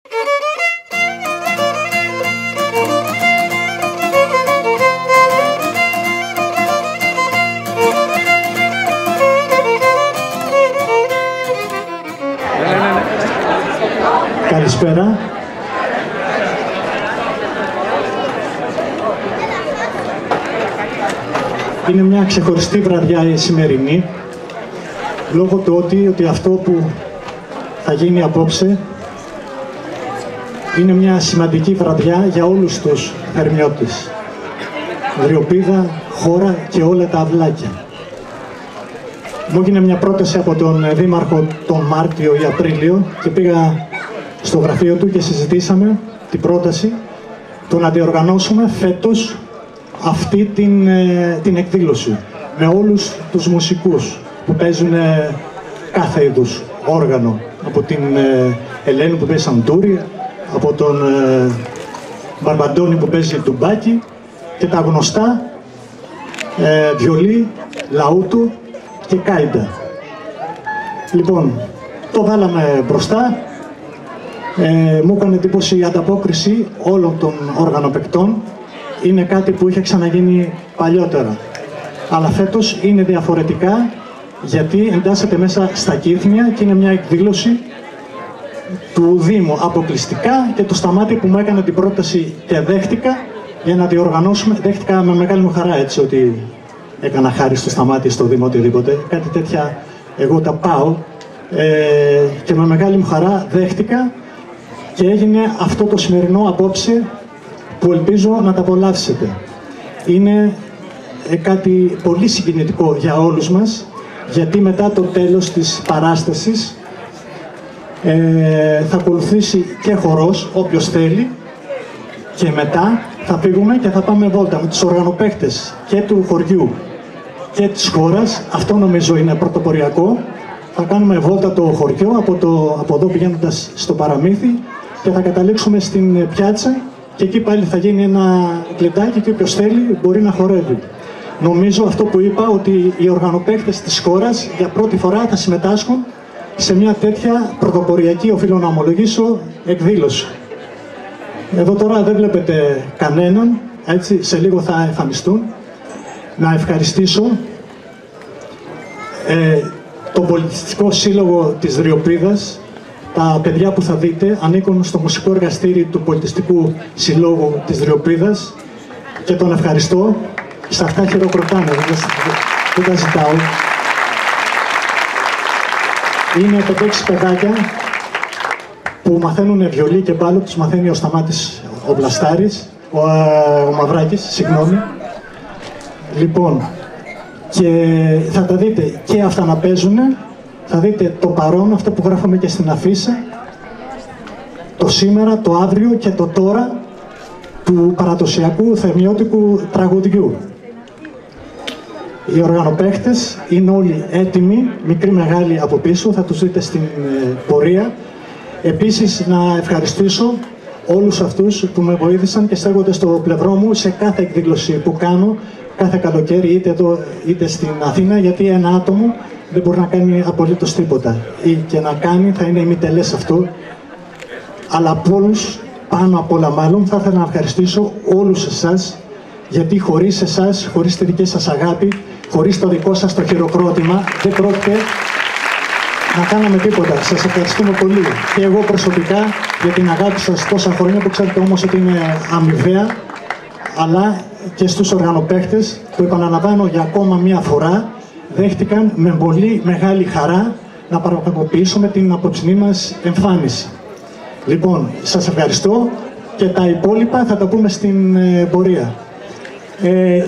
Καλησπέρα. Είναι μια ξεχωριστή βραδιά η σημερινή, λόγω του ότι αυτό που θα γίνει απόψε είναι μια σημαντική βραδιά για όλους τους Θερμιώτες. Δριοπίδα, χώρα και όλα τα αυλάκια. Μου έγινε μια πρόταση από τον Δήμαρχο τον Μάρτιο ή Απρίλιο και πήγα στο γραφείο του και συζητήσαμε την πρόταση το να διοργανώσουμε φέτος αυτή την εκδήλωση με όλους τους μουσικούς που παίζουν κάθε είδους όργανο, από την Ελένη που παίζει σαντούρι, από τον Μπαρμπαντώνη που παίζει τουμπάκι και τα γνωστά βιολί, λαούτου και κάιντα. Λοιπόν, το βάλαμε μπροστά. Μου έκανε εντύπωση η ανταπόκριση όλων των οργανοπαικτών. Είναι κάτι που είχε ξαναγίνει παλιότερα. Αλλά φέτος είναι διαφορετικά, γιατί εντάσσεται μέσα στα Κύθμια και είναι μια εκδήλωση του Δήμου αποκλειστικά, και το Σταμάτη που μου έκανε την πρόταση και δέχτηκα για να διοργανώσουμε. Δέχτηκα με μεγάλη μου χαρά, έτσι, ότι έκανα χάρη στο Σταμάτη, στο Δήμο, οτιδήποτε. Κάτι τέτοια εγώ τα πάω και με μεγάλη μου χαρά δέχτηκα και έγινε αυτό το σημερινό απόψε που ελπίζω να τα απολαύσετε. Είναι κάτι πολύ συγκινητικό για όλους μας, γιατί μετά το τέλος της παράστασης θα ακολουθήσει και χορός, όποιος θέλει, και μετά θα φύγουμε και θα πάμε βόλτα με τους οργανοπαίκτες και του χωριού και της χώρας. Αυτό νομίζω είναι πρωτοποριακό. Θα κάνουμε βόλτα το χωριό από εδώ πηγαίνοντας στο Παραμύθι και θα καταλήξουμε στην πιάτσα και εκεί πάλι θα γίνει ένα κλεντάκι και όποιος θέλει μπορεί να χορεύει. Νομίζω αυτό που είπα, ότι οι οργανοπαίκτες της χώρας για πρώτη φορά θα συμμετάσχουν σε μια τέτοια πρωτοποριακή, οφείλω να ομολογήσω, εκδήλωση. Εδώ τώρα δεν βλέπετε κανέναν, έτσι, σε λίγο θα εμφανιστούν. Να ευχαριστήσω το Πολιτιστικό Σύλλογο της Δριοπίδας. Τα παιδιά που θα δείτε ανήκουν στο μουσικό εργαστήρι του Πολιτιστικού Συλλόγου της Δριοπίδας και τον ευχαριστώ. Σε αυτά χειροκροτάνε, δεν τα ζητάω. Είναι 5-6 παιδάκια που μαθαίνουν βιολί και μπάλο, τους μαθαίνει ο Σταμάτης ο Βλαστάρης, ο Μαυράκης, συγγνώμη. Λοιπόν, και θα τα δείτε και αυτά να παίζουν, θα δείτε το παρόν, αυτό που γράφαμε και στην αφίσα, το σήμερα, το αύριο και το τώρα του παραδοσιακού θερμιώτικου τραγουδιού. Οι οργανοπαίκτες είναι όλοι έτοιμοι, μικροί μεγάλοι από πίσω, θα τους δείτε στην πορεία. Επίσης να ευχαριστήσω όλους αυτούς που με βοήθησαν και στέκονται στο πλευρό μου σε κάθε εκδήλωση που κάνω, κάθε καλοκαίρι, είτε εδώ είτε στην Αθήνα, γιατί ένα άτομο δεν μπορεί να κάνει απολύτως τίποτα. Ή και να κάνει θα είναι ημιτελές αυτό. Αλλά από όλους, πάνω απ' όλα μάλλον, θα ήθελα να ευχαριστήσω όλους εσάς, γιατί χωρίς εσάς, χωρίς τη δική σας αγάπη, χωρίς το δικό σας το χειροκρότημα, δεν πρόκειται να κάναμε τίποτα. Σας ευχαριστούμε πολύ. Και εγώ προσωπικά για την αγάπη σας τόσα χρόνια, που ξέρετε όμως ότι είναι αμοιβαία, αλλά και στους οργανοπαίκτες που, επαναλαμβάνω για ακόμα μία φορά, δέχτηκαν με πολύ μεγάλη χαρά να πραγματοποιήσουμε την απόψινή μας εμφάνιση. Λοιπόν, σας ευχαριστώ και τα υπόλοιπα θα τα πούμε στην πορεία.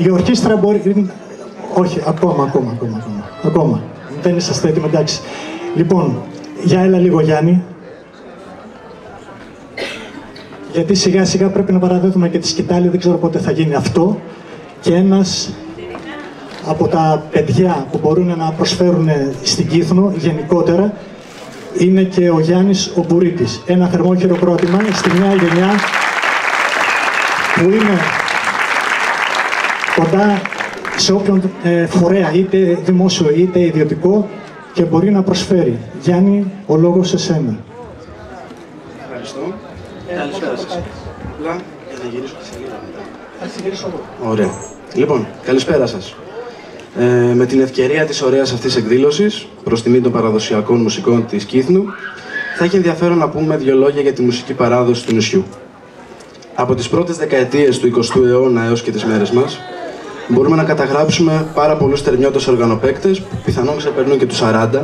Η ορχήστρα μπορεί... Όχι, ακόμα. Δεν είσαστε έτοιμοι, εντάξει. Λοιπόν, για έλα λίγο Γιάννη. Γιατί σιγά σιγά πρέπει να παραδίδουμε και τη σκητάλη, δεν ξέρω πότε θα γίνει αυτό. Και ένας από τα παιδιά που μπορούν να προσφέρουν στην Κύθνο γενικότερα είναι και ο Γιάννης ο Μπουρίτης. Ένα θερμό χειροκρότημα στη νέα γενιά που είναι κοντά σε όποιον φορέα, είτε δημόσιο είτε ιδιωτικό, και μπορεί να προσφέρει. Γιάννη, ο λόγος σε σένα. Ευχαριστώ. Καλησπέρα σας. Απλά για να γυρίσω τη σελίδα μετά. Θα γυρίσω εγώ. Ωραία. Λοιπόν, καλησπέρα σας. Με την ευκαιρία της ωραίας αυτής εκδήλωσης, προς τιμή των παραδοσιακών μουσικών της Κύθνου, θα έχει ενδιαφέρον να πούμε δύο λόγια για τη μουσική παράδοση του νησιού. Από τις πρώτες δεκαετίες του 20ου αιώνα έως και τις μέρες μας, μπορούμε να καταγράψουμε πάρα πολλούς θερμιώτες οργανοπαίκτες, που πιθανόν ξεπερνούν και τους 40,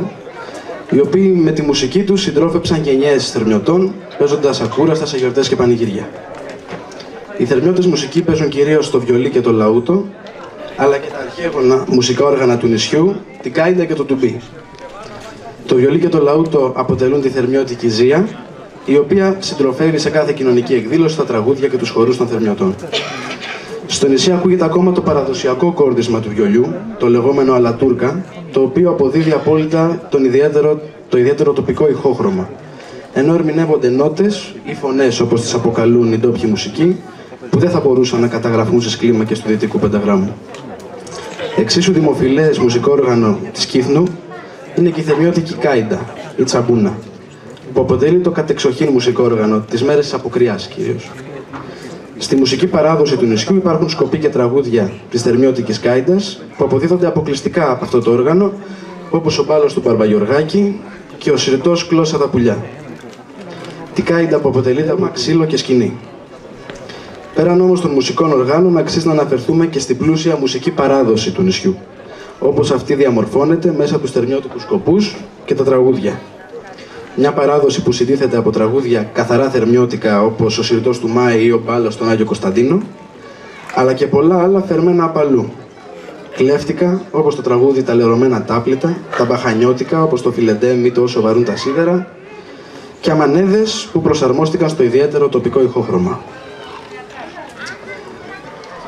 οι οποίοι με τη μουσική τους συντρόφεψαν γενιές θερμιωτών, παίζοντας ακούραστα σε γιορτές και πανηγύρια. Οι θερμιώτες μουσικοί παίζουν κυρίως το βιολί και το λαούτο, αλλά και τα αρχαίγωνα μουσικά όργανα του νησιού, την κάιντα και το τουμπί. Το βιολί και το λαούτο αποτελούν τη θερμιώτικη ζία, η οποία συντροφεύει σε κάθε κοινωνική εκδήλωση τα τραγούδια και τους χορούς των θερμιωτών. Στο νησί ακούγεται ακόμα το παραδοσιακό κόρδισμα του βιολιού, το λεγόμενο αλατούρκα, το οποίο αποδίδει απόλυτα το ιδιαίτερο τοπικό ηχόχρωμα, ενώ ερμηνεύονται νότες ή φωνές, όπως τις αποκαλούν οι ντόπιοι μουσικοί, που δεν θα μπορούσαν να καταγραφούν στις κλίμακες του Δυτικού Πενταγράμμου. Εξίσου δημοφιλές μουσικό όργανο της Κύθνου είναι και η θερμιώτικη κάιντα, η τσαμπούνα, που αποτελεί το κατεξοχήν μουσικό όργανο της μέρες της αποκριάς κυρίως. Στη μουσική παράδοση του νησιού υπάρχουν σκοποί και τραγούδια της θερμιώτικης κάιντας που αποδίδονται αποκλειστικά από αυτό το όργανο, όπως ο μπάλος του Μπαρμπαγιοργάκη και ο συρτός Κλώσσα τα πουλιά. Τη κάιντα που αποτελείται από ξύλο και σκηνή. Πέραν όμως των μουσικών οργάνων, αξίζει να αναφερθούμε και στην πλούσια μουσική παράδοση του νησιού, όπως αυτή διαμορφώνεται μέσα από τους θερμιώτικους σκοπούς και τα τραγούδια. Μια παράδοση που συντίθεται από τραγούδια καθαρά θερμιώτικα, όπως ο Συρτός του Μάη ή ο μπάλος στον Άγιο Κωνσταντίνο, αλλά και πολλά άλλα φερμένα απ' αλλού. Κλέφτικα, όπως το τραγούδι «Τα λερωμένα τάπλητα», τα μπαχανιώτικα, όπως το «Φιλεντέμ» ή το «Όσο βαρούν τα σίδερα», και αμανέδες που προσαρμόστηκαν στο ιδιαίτερο τοπικό ηχόχρωμα.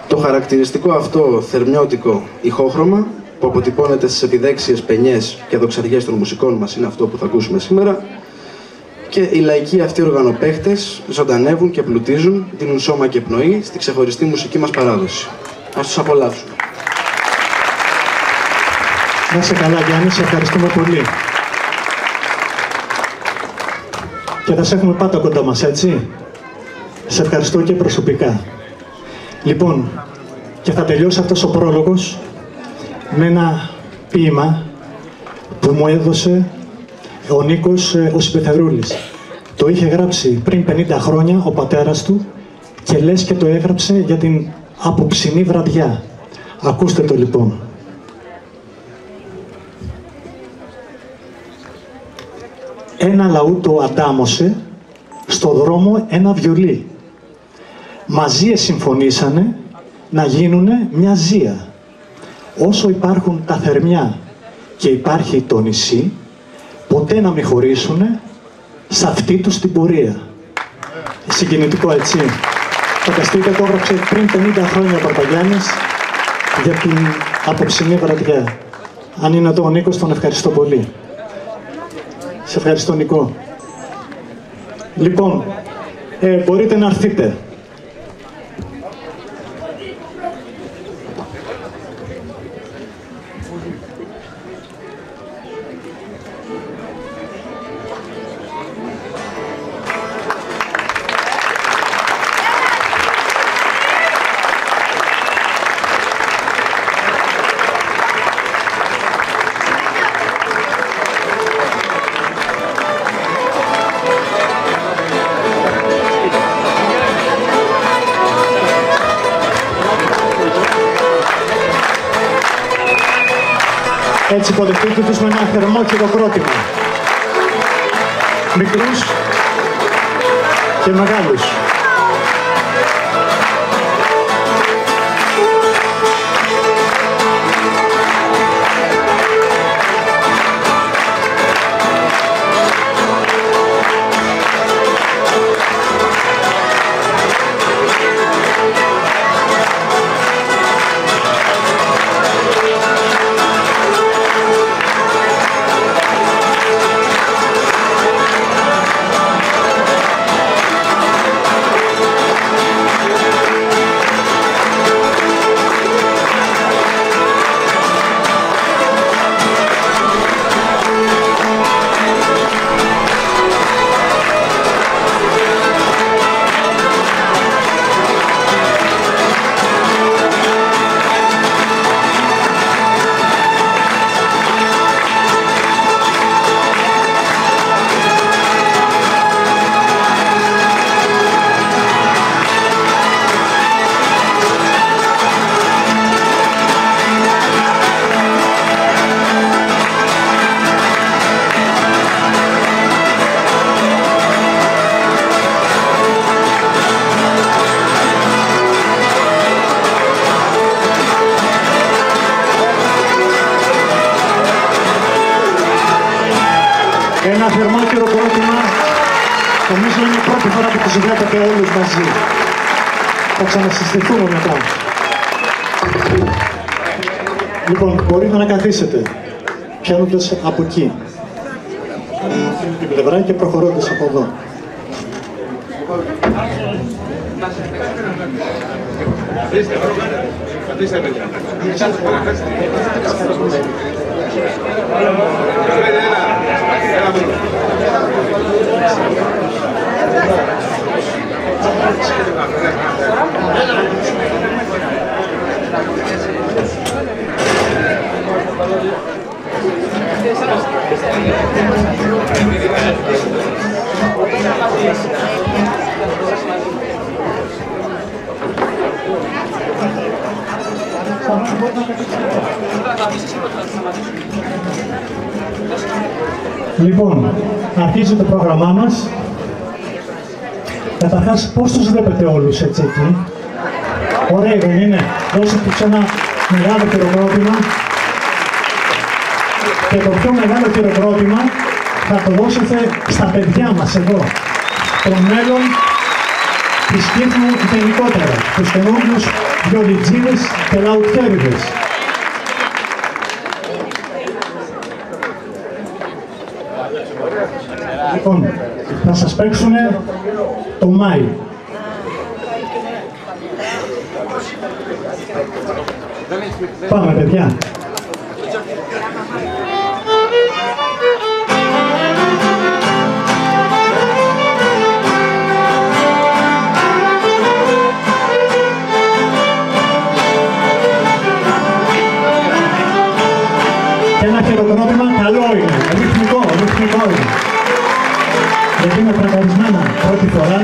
Το χαρακτηριστικό αυτό θερμιώτικο ηχόχρωμα, που αποτυπώνεται στις επιδέξιες πενιές και δοξαριές των μουσικών μας, είναι αυτό που θα ακούσουμε σήμερα, και οι λαϊκοί αυτοί οργανοπαίχτες ζωντανεύουν και πλουτίζουν, δίνουν σώμα και πνοή στη ξεχωριστή μουσική μας παράδοση. Ας τους απολαύσουμε. Να είσαι καλά, Γιάννη, σε ευχαριστούμε πολύ. Και θα σε έχουμε πάντα κοντά μας, έτσι. Σε ευχαριστώ και προσωπικά. Λοιπόν, και θα τελειώσει αυτός ο πρόλογος με ένα ποίημα που μου έδωσε ο Νίκος ο Συμπεθερούλης. Το είχε γράψει πριν 50 χρόνια ο πατέρας του και λες και το έγραψε για την απόψινή βραδιά. Ακούστε το λοιπόν. Ένα λαούτο αντάμωσε στο δρόμο ένα βιολί. Μαζί συμφωνήσανε να γίνουνε μια ζία. Όσο υπάρχουν τα θερμιά και υπάρχει το νησί, ποτέ να μην χωρίσουνε σε αυτή τους την πορεία. Συγκινητικό, έτσι. Φανταστείτε, το έγραψε πριν 50 χρόνια ο Παπαγιάννης για την απόψινή βραδιά. Αν είναι εδώ ο Νίκος, τον ευχαριστώ πολύ. Σε ευχαριστώ, Νικό. Λοιπόν, μπορείτε να έρθετε. Έτσι υποδεχτείτε τους με ένα θερμό χειροκρότημα. Μικρούς και μεγάλους. μας βλέπετε όλους μαζί. Θα ξανασυστηθούμε μετά. Λοιπόν, μπορείτε να καθίσετε, πιάνοντας από εκεί την πλευρά και προχωρώντας από εδώ. Λοιπόν, αρχίζει το πρόγραμμά μας. Καταρχάς, πώς τους βλέπετε όλους έτσι εκεί? Ωραία, δεν είναι? Δώστε τους ένα μεγάλο χειροκρότημα. Και το πιο μεγάλο χειροκρότημα θα το δώσετε στα παιδιά μας εδώ. Το μέλλον της Κύθμου γενικότερα. Τους καινούριους βιολιτζίδες και λαουτιέριδες. Λοιπόν, θα σας παίξουνε το Μάη. Πάμε, παιδιά. Και ένα χειροκρότημα καλό είναι, ρυθμικό είναι. Γιατί είναι τρακαρισμένα πρώτη φορά.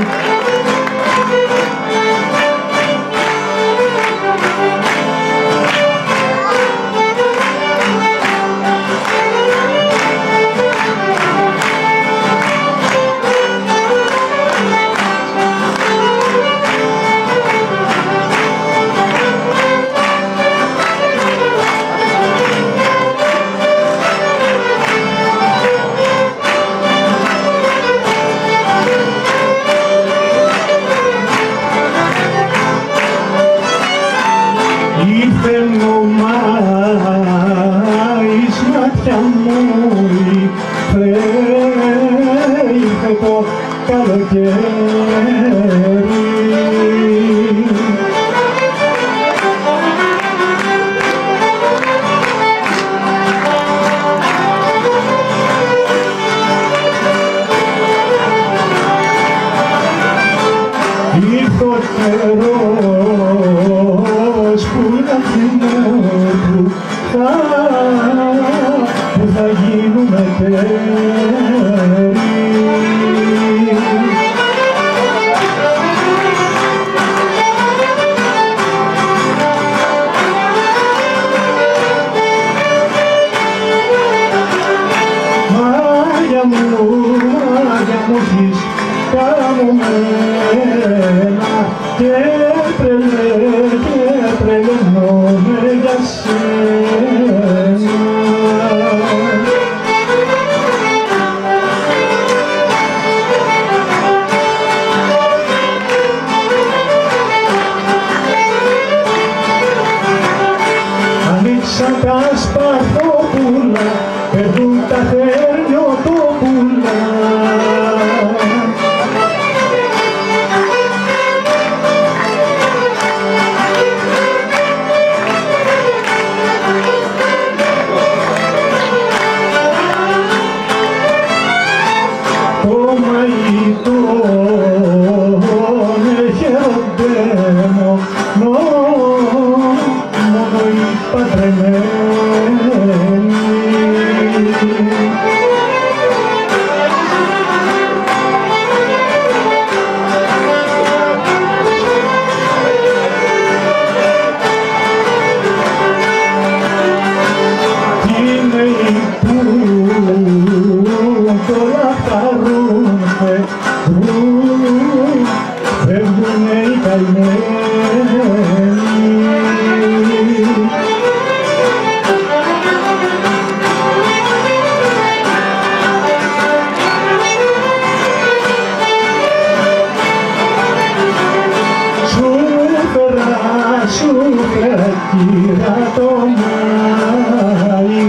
κύρα το Μάη,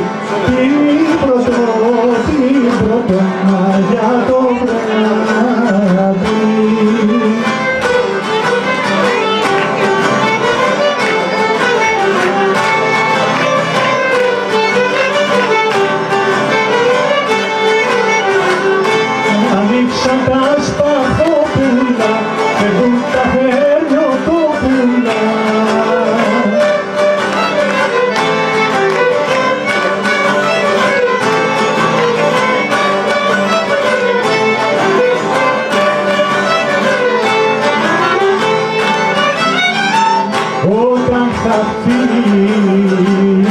την πρώτο Μάγια το βράδυ. Ανοίξαν τα σπαθόπουλα, φεύγουν τα φερνιωτόπουλα. Όταν θα φύγει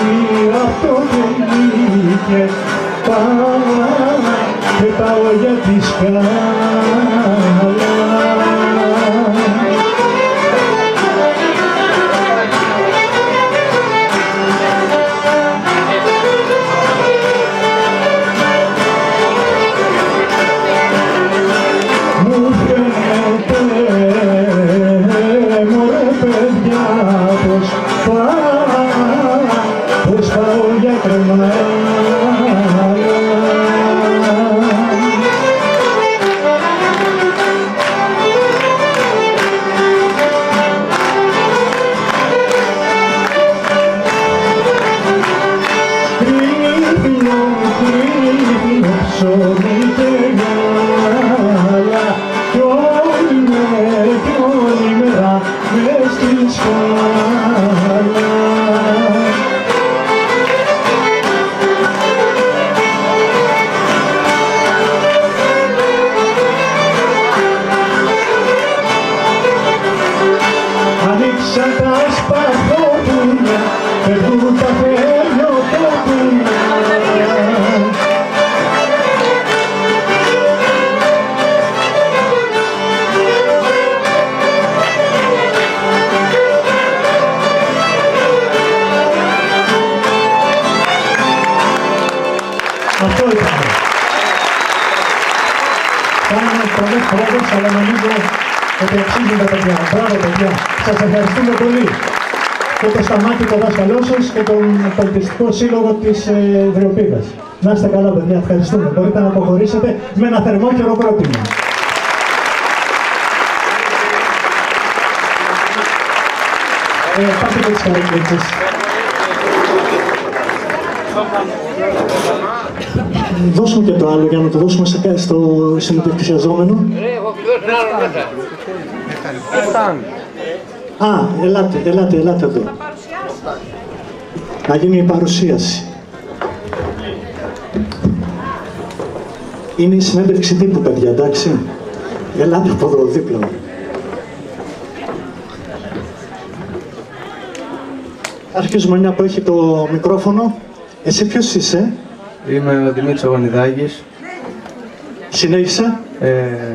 αυτό το νίκε, πάω για τη σκάλα. Μου φαίνεται, μωρέ παιδιά, πως πάω για κρεμάλα. Ψωμί και γάλα κι όλη μέρα μες στη σκάλα. Ανοίξαν τα σπαθόπουλα, φεύγουν τα φερνιωτόπουλα. Αυτό ήταν. Κάναμε πολλές πρόοδες, αλλά νομίζω ότι αξίζουν τα παιδιά. Μπράβο παιδιά. Σας ευχαριστούμε πολύ. Και το Σταμάτη το δάσκαλό σας και τον Πολιτιστικό Σύλλογο της Βριοπίδας. Να είστε καλά παιδιά, ευχαριστούμε. Μπορείτε να αποχωρήσετε με ένα θερμό χειροκρότημα. Πάτε και τις χαρακτήριξες. Δώσ' μου και το άλλο για να το δώσουμε στο συνεπικτησιαζόμενο. Α, ελάτε εδώ. Να γίνει η παρουσίαση. Είναι η συνέντευξη τύπου, παιδιά, εντάξει. Ελάτε από εδώ, δίπλα μου. Αρχίζουμε μια που έχει το μικρόφωνο. Εσύ ποιος είσαι? Είμαι ο Δημήτρης Γονιδάκης. Συνέχισε.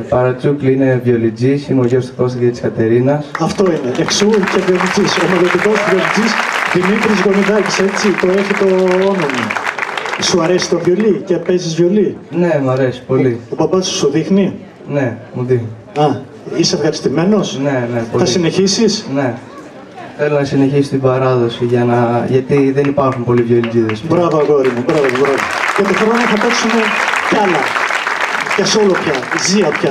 Παρατσούκλι είναι βιολιτζής, είμαι ο γιος του Κώστα και της Κατερίνας. Αυτό είναι, εξού και βιολιτζής, ομολογητικός βιολιτζής Δημήτρης Γονιδάκης, έτσι, το έχει το όνομα. Σου αρέσει το βιολί και παίζεις βιολί? Ναι, μου αρέσει πολύ. Ο παπάς σου δείχνει? Ναι, μου δείχνει. Α, είσαι ευχαριστημένος? Ναι, πολύ. Θα συνεχίσεις? Ναι. Θέλω να συνεχίσω την παράδοση γιατί δεν υπάρχουν πολλοί βιολιτζίδες. Μπράβο αγόρι μου, μπράβο. Και τον χρόνο θα παίξουμε κι άλλα. Και σόλο πια, ζία πια,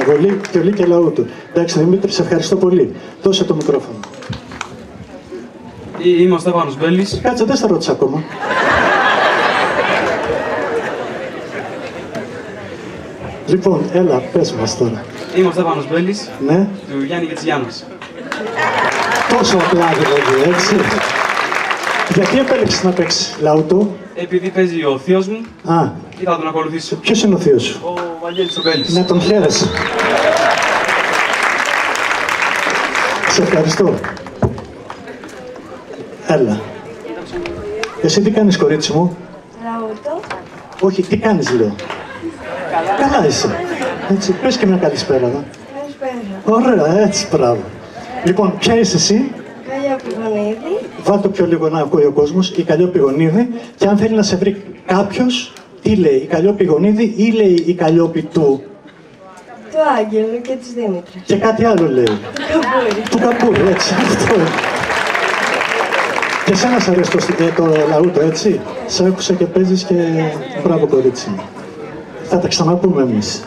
βιολί και λαού του. Εντάξει Δημήτρη, σε ευχαριστώ πολύ. Δώσε το μικρόφωνο. Είμαι ο Στέφανος Μπέλης. Κάτσε, δεν στα ρώτησα ακόμα. Λοιπόν, έλα, πες μας τώρα. Είμαι ο Στέφανος Μπέλης, Ναι. του Γιάννη και της Γιάννας. Τόσο απλά δηλαδή, έτσι. Γιατί επέλεξες να παίξεις λαούτο? Επειδή παίζει ο θείος μου, Α, ή θα τον ακολουθήσω. ποιος είναι ο θείος σου? Ο Βαγγέλης ο Μπέλης. Να τον χαίρεσαι. Σε ευχαριστώ. Έλα. Εσύ τι κάνεις, κορίτσι μου? Λαούτο. Όχι, τι κάνεις, λέω. Καλά είσαι. Έτσι, πες και μια καλησπέρα. Καλησπέρα. Ωραία, έτσι, μπράβο. Λοιπόν, ποια είσαι εσύ? Καλλιόπη. Βάλτε πιο λίγο να ακούει ο κόσμος. Η Καλλιόπη Γονίδη. Και αν θέλει να σε βρει κάποιος, τι λέει, η Καλλιόπη Γονίδη ή λέει η Καλλιόπη του? Του Άγγελου και της Δήμητρας. Και κάτι άλλο λέει. Του Καμπούρη. Του Καμπούρη, έτσι, αυτό είναι. Και εσένα σ' αρέσει το λαούτο, έτσι. Σ' άκουσα και παίζεις και μπράβο κορίτσι. Θα τα ξαναπούμε εμείς.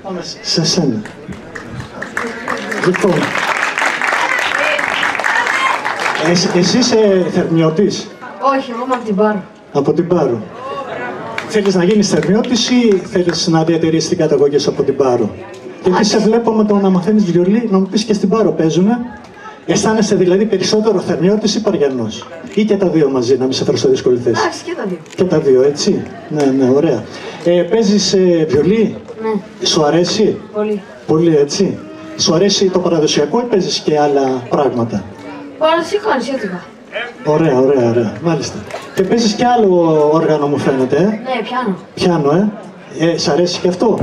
Πάμε σε σένα. Λοιπόν, εσύ είσαι θερμιώτης? Όχι, εγώ είμαι από την Πάρο. Από την Πάρο. Θέλεις να γίνεις θερμιώτης ή θέλεις να διατηρήσεις την καταγωγή σου από την Πάρο? Γιατί σε βλέπω με το να μαθαίνεις βιολί, να μου πεις και στην Πάρο παίζουνε. Αισθάνεσαι δηλαδή περισσότερο θερμιώτης ή Παριανός? Ή και τα δύο μαζί, να μην σε φέρω σε δύσκολη θέση? Εντάξει, και τα δύο. Και τα δύο, έτσι. Ναι, ωραία. Παίζεις βιολί? Ναι. Σου αρέσει? Πολύ. Πολύ, έτσι. Σου αρέσει το παραδοσιακό ή παίζεις και άλλα πράγματα? Παραδοσιακό, ανησιωτικά. Ωραία. Μάλιστα. Και παίζεις και άλλο όργανο, μου φαίνεται, Ναι, πιάνω. Πιάνο, Σ' αρέσει και αυτό?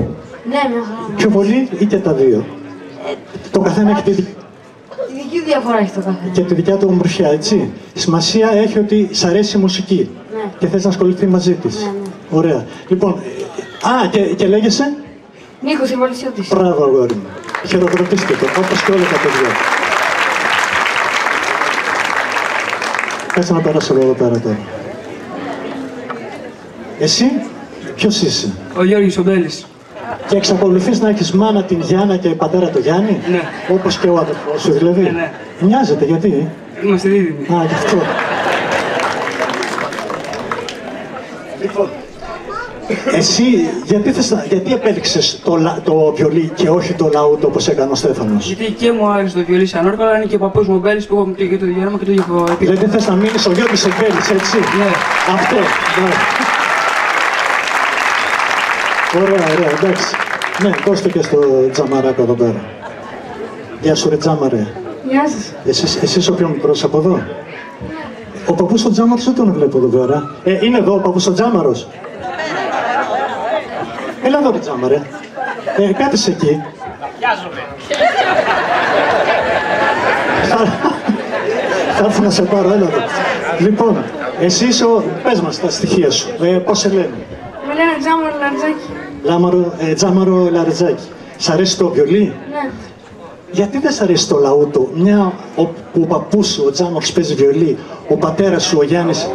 Ναι, μια χαρά. Πιο πολύ ή και τα δύο? Το καθένα έχει Τη δική του διαφορά έχει το καθένα. και τη δικιά του ομορφιά, έτσι. Σημασία έχει ότι σ' αρέσει η μουσική. Ναι. Και θες να ασχοληθεί μαζί της. Ναι. Ωραία. Λοιπόν, και λέγεσαι? Νίκος Ευαλισιώτης. Μπράβο, αγόρι μου. Χειροκροτήστε το, όπως και όλα τα παιδιά. Κάτσε να περάσω εγώ εδώ πέρα τώρα. Εσύ, ποιος είσαι? Ο Γιώργης ο Μπέλης. Και εξακολουθείς να έχεις μάνα την Γιάννα και πατέρα το Γιάννη? Ναι. Όπως και ο αδερφός σου δηλαδή? Ναι. Μοιάζεται, γιατί? Είμαστε δίδυμοι. Α, γι' αυτό. Λοιπόν, εσύ γιατί επέλεξες το βιολί και όχι το λαούτο όπως έκανε ο Στέφανος? Γιατί και μου άρεσε το βιολί σαν όρκο, αλλά είναι και ο παππούς μου ο Μπέλης που έχω και το γέρμα και το έχω πει. Δηλαδή θες να μείνεις ο Γιώργης Εμπέλης, έτσι? Ναι. Αυτό, ναι. Ωραία, εντάξει. Ναι, δώστε και στο Τζαμαράκο εδώ πέρα. Γεια σου ρε Τζάμαρε. Γεια σας. Εσύ είσαι ο πιο μικρός από εδώ? Ο παππούς ο Τζάμαρος δεν τον βλέπω εδώ πέρα. Είναι εδώ ο παππούς ο Τζάμαρος? Έλα εδώ ρε Τζάμαρε. Κάτσε εκεί. Θα έρθω να σε πάρω, έλα εδώ. Λοιπόν, εσύ είσαι πες μας τα στοιχεία σου. Πώς σε λένε? Με λένε Τζάμαρο Λαρζάκη. Τζάμαρο Λαρζάκη. Σ' αρέσει το βιολί? Ναι. Γιατί δεν σ' αρέσει το λαούτο, μια που ο παππούς σου, ο Τζάμαρος παίζει βιολί, ο πατέρας σου, ο Γιάννης,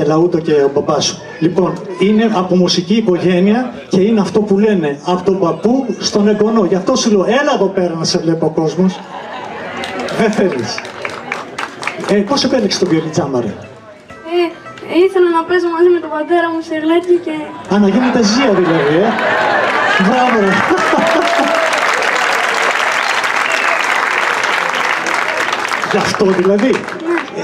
λαούτο και ο μπαμπάς σου. Λοιπόν, είναι από μουσική οικογένεια και είναι αυτό που λένε, από τον παππού στον εγγονό. Γι' αυτό σου λέω, έλα εδώ πέρα να σε βλέπει ο κόσμος. Δεν θέλεις. Πώς επέλεξες το βιολί, Τζάμαρε? Ήθελα να παίζω μαζί με τον πατέρα μου σε γλέκι και... Α, να γίνεται ζία δηλαδή, Μπράβο, ρε. Γι' αυτό δηλαδή.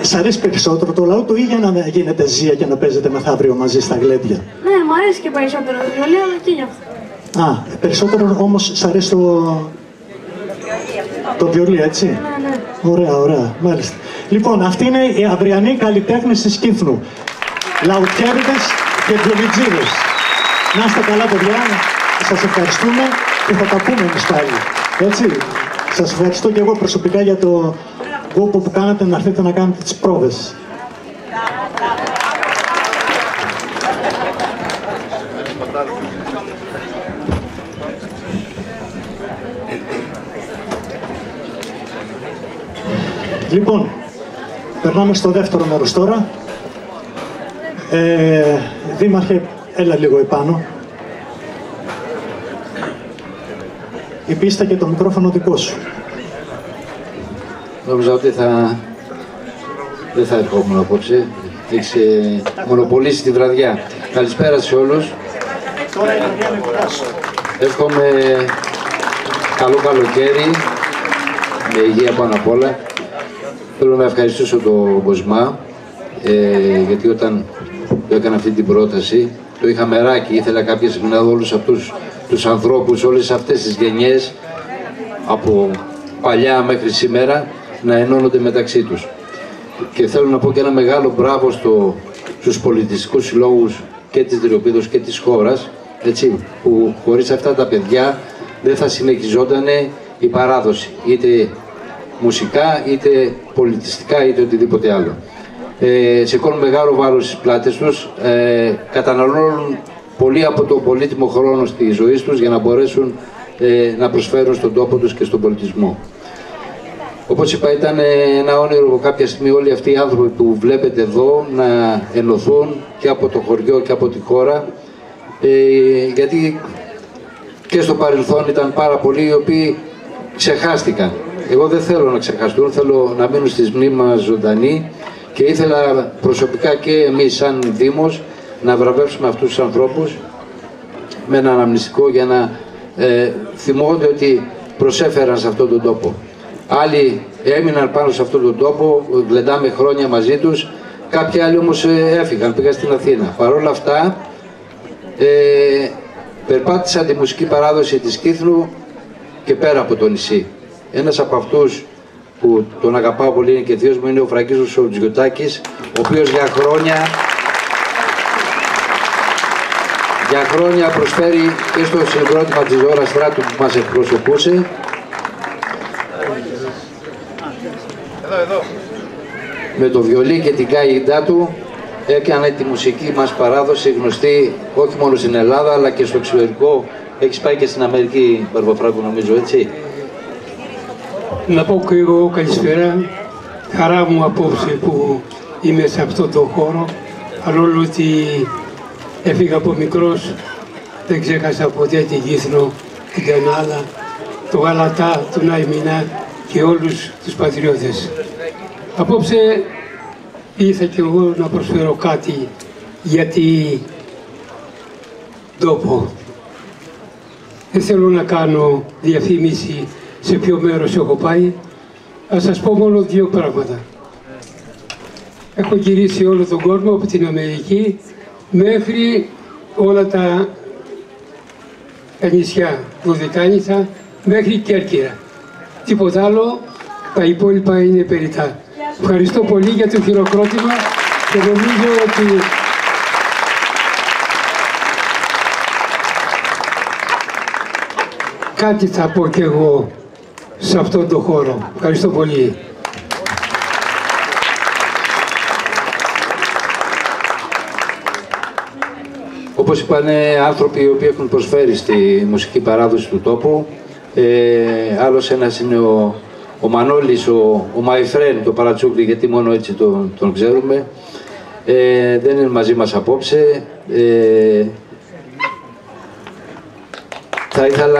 Σ' αρέσει περισσότερο το λαούτο ή για να γίνεται ζία και να παίζετε μεθαύριο μαζί στα γλέντια? Ναι, μου αρέσει και περισσότερο το βιολί, αλλά και γι' αυτό. Α, περισσότερο όμως σ' αρέσει το βιολί, έτσι? Ναι. Ωραία, μάλιστα. Λοιπόν, αυτοί είναι οι αυριανοί καλλιτέχνες της Κύθνου. Λαουτιέριδες και βιολιτζίδες. Να είστε καλά, παιδιά. Σας ευχαριστούμε και θα τα πούμε εμείς πάλι. Έτσι. Σας ευχαριστώ και εγώ προσωπικά για το κόπο που κάνατε να έρθετε να κάνετε τις πρόβες. Λοιπόν, περνάμε στο δεύτερο μέρος τώρα. Δήμαρχε, έλα λίγο επάνω. Η πίστα και το μικρόφωνο δικό σου. Νόμιζα ότι δεν θα ερχόμουν απόψε. Έχεις μονοπολίσει τη βραδιά. Καλησπέρα σε όλους. Εύχομαι καλό καλοκαίρι, με υγεία πάνω απ' όλα. Θέλω να ευχαριστήσω τον Κοσμά, γιατί όταν του έκανα αυτή την πρόταση, το είχα μεράκι, ήθελα κάποια στιγμή να δω όλους αυτούς τους ανθρώπους, όλες αυτές τις γενιές, από παλιά μέχρι σήμερα, να ενώνονται μεταξύ τους. Και θέλω να πω και ένα μεγάλο μπράβο στους πολιτιστικούς συλλόγους και της Δρυοπίδος και της χώρας, έτσι, που χωρίς αυτά τα παιδιά δεν θα συνεχιζόταν η παράδοση, είτε μουσικά, είτε πολιτιστικά, είτε οτιδήποτε άλλο. Σηκώνουν μεγάλο βάρος στις πλάτες τους, καταναλώνουν πολύ από το πολύτιμο χρόνο στη ζωή τους για να μπορέσουν να προσφέρουν στον τόπο τους και στον πολιτισμό. Όπως είπα, ήταν ένα όνειρο κάποια στιγμή όλοι αυτοί οι άνθρωποι που βλέπετε εδώ να ενωθούν και από το χωριό και από τη χώρα, γιατί και στο παρελθόν ήταν πάρα πολλοί οι οποίοι ξεχάστηκαν. Εγώ δεν θέλω να ξεχαστούν, θέλω να μείνουν στις μνήμες μας ζωντανοί και ήθελα προσωπικά και εμείς σαν Δήμος να βραβεύσουμε αυτούς τους ανθρώπους με ένα αναμνηστικό για να θυμώνται ότι προσέφεραν σε αυτόν τον τόπο. Άλλοι έμειναν πάνω σε αυτόν τον τόπο, γλεντάμε χρόνια μαζί τους, κάποιοι άλλοι όμως έφυγαν, πήγαν στην Αθήνα. Παρ' όλα αυτά, περπάτησα τη μουσική παράδοση της Κύθνου και πέρα από το νησί. Ένας από αυτούς που τον αγαπάω πολύ είναι και θείος μου είναι ο Φραγκίζος ο Τζιωτάκης, ο οποίος για χρόνια προσφέρει και στο συγκρότημα της Ζώρας Στράτου που μας εκπροσωπούσε. Με το βιολί και την καΐντά του έκανε τη μουσική μας παράδοση γνωστή όχι μόνο στην Ελλάδα αλλά και στο εξωτερικό. Έχεις πάει και στην Αμερική, Μπαρμπαφράγκο, νομίζω, έτσι. Να πω και εγώ καλησπέρα. Χαρά μου απόψε που είμαι σε αυτό το χώρο, παρόλο ότι έφυγα από μικρός, δεν ξέχασα ποτέ την Κύθνο, την Κανάλα, το Γαλατά, τον Αϊμινά και όλους τους πατριώτες. Απόψε ήρθα και εγώ να προσφέρω κάτι για την τόπο. Δεν θέλω να κάνω διαφήμιση σε ποιο μέρος έχω πάει. Ας σας πω μόνο δύο πράγματα. Έχω γυρίσει όλο τον κόσμο από την Αμερική μέχρι όλα τα νησιά, Δωδεκάνησα, μέχρι Κέρκυρα. Τίποτα άλλο, τα υπόλοιπα είναι περιττά. Ευχαριστώ πολύ για το χειροκρότημα και νομίζω ότι κάτι θα πω κι εγώ σε αυτόν τον χώρο. Ευχαριστώ πολύ. Όπως είπαν, άνθρωποι οι οποίοι έχουν προσφέρει στη μουσική παράδοση του τόπου. Άλλος ένας είναι ο Μανώλης, ο my friend, το Παρατσούκλι, γιατί μόνο έτσι τον ξέρουμε. Δεν είναι μαζί μας απόψε. Θα ήθελα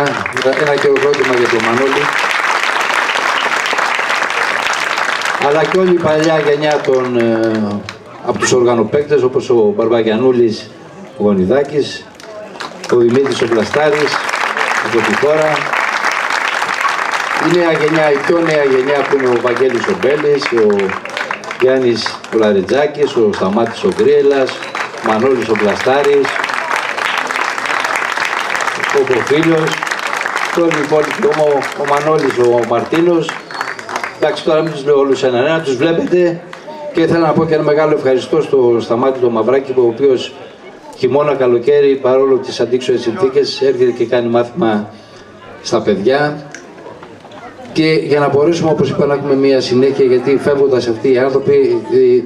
ένα χειροκρότημα για τον Μανώλη. Αλλά και όλη η παλιά γενιά από τους οργανοπαίκτες, όπως ο Μπαρμπαγιανούλης, ο Γονιδάκης, ο Δημήτρης ο Πλαστάρης, από τη χώρα. Η νέα γενιά, η πιο νέα γενιά που είναι ο Βαγγέλης ο Μπέλης, ο Γιάννης ο Λαρετζάκης, ο Σταμάτης ο Γκρίλας, ο Μανώλης ο Πλαστάρης, ο Κοφίλιος, όλοι οι υπόλοιποι, ο Μανώλης ο Μαρτίνος. Εντάξει, τώρα μην τους λέω όλους έναν, τους βλέπετε, και ήθελα να πω και ένα μεγάλο ευχαριστώ στο Σταμάτη το Μαυράκη, ο οποίος χειμώνα καλοκαίρι, παρόλο τις αντίξωες συνθήκες, έρχεται και κάνει μάθημα στα παιδιά. Και για να μπορέσουμε, όπως είπα, να έχουμε μια συνέχεια, γιατί φεύγοντας αυτοί οι άνθρωποι